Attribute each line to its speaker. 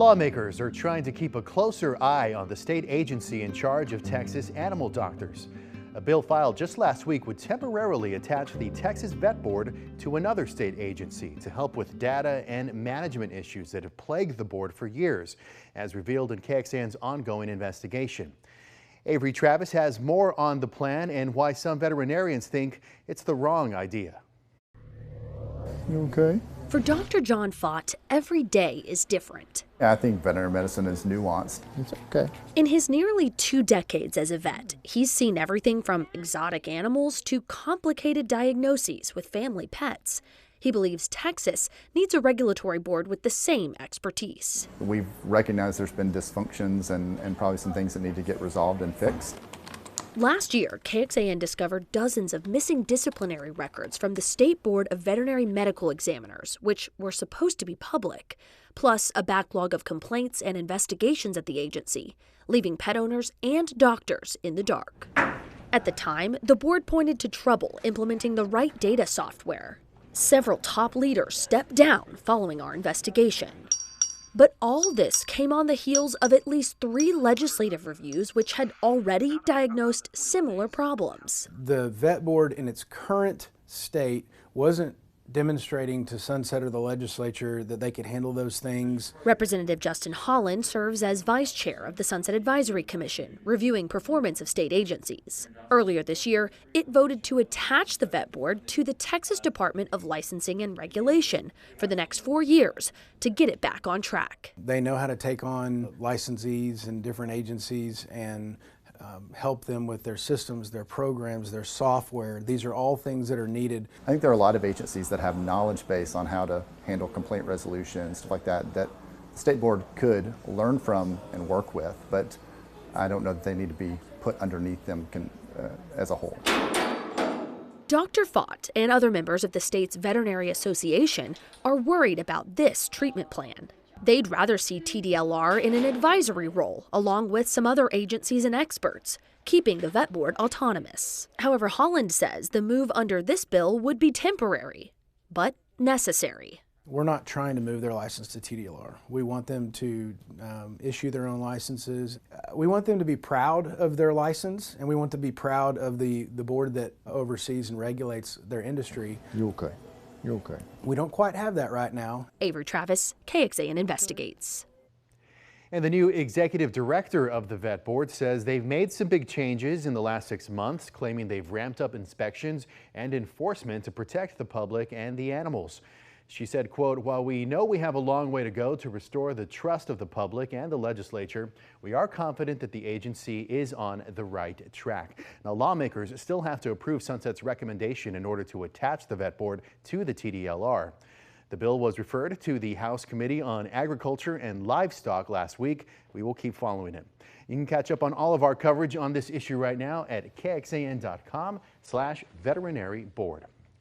Speaker 1: Lawmakers are trying to keep a closer eye on the state agency in charge of Texas animal doctors. A bill filed just last week would temporarily attach the Texas Vet Board to another state agency to help with data and management issues that have plagued the board for years, as revealed in KXAN's ongoing investigation. Avery Travis has more on the plan and why some veterinarians think it's the wrong idea.
Speaker 2: You okay?
Speaker 3: For Dr. John Fott, every day is different.
Speaker 2: I think veterinary medicine is nuanced. It's okay.
Speaker 3: In his nearly 2 decades as a vet, he's seen everything from exotic animals to complicated diagnoses with family pets. He believes Texas needs a regulatory board with the same expertise.
Speaker 2: We've recognized there's been dysfunctions and probably some things that need to get resolved and fixed.
Speaker 3: Last year, KXAN discovered dozens of missing disciplinary records from the State Board of Veterinary Medical Examiners, which were supposed to be public, plus a backlog of complaints and investigations at the agency, leaving pet owners and doctors in the dark. At the time, the board pointed to trouble implementing the right data software. Several top leaders stepped down following our investigation. But all this came on the heels of at least 3 legislative reviews which had already diagnosed similar problems.
Speaker 4: The vet board in its current state wasn't demonstrating to Sunset or the legislature that they could handle those things.
Speaker 3: Representative Justin Holland serves as vice chair of the Sunset Advisory Commission, reviewing performance of state agencies. Earlier this year, it voted to attach the vet board to the Texas Department of Licensing and Regulation for the next 4 years to get it back on track.
Speaker 4: They know how to take on licensees and different agencies and help them with their systems, their programs, their software. These are all things that are needed.
Speaker 2: I think there are a lot of agencies that have knowledge base on how to handle complaint resolution and stuff like that, that the state board could learn from and work with, but I don't know that they need to be put underneath them as a whole.
Speaker 3: Dr. Fott and other members of the state's Veterinary Association are worried about this treatment plan. They'd rather see TDLR in an advisory role, along with some other agencies and experts, keeping the vet board autonomous. However, Holland says the move under this bill would be temporary, but necessary.
Speaker 4: We're not trying to move their license to TDLR. We want them to issue their own licenses. We want them to be proud of their license, and we want to be proud of the board that oversees and regulates their industry.
Speaker 2: You okay? You're okay.
Speaker 4: We don't quite have that right now.
Speaker 3: Avery Travis, KXAN Investigates.
Speaker 1: And the new executive director of the vet board says they've made some big changes in the last 6 months, claiming they've ramped up inspections and enforcement to protect the public and the animals. She said, quote, "While we know we have a long way to go to restore the trust of the public and the legislature, we are confident that the agency is on the right track." Now, lawmakers still have to approve Sunset's recommendation in order to attach the vet board to the TDLR. The bill was referred to the House Committee on Agriculture and Livestock last week. We will keep following it. You can catch up on all of our coverage on this issue right now at kxan.com/veterinary board.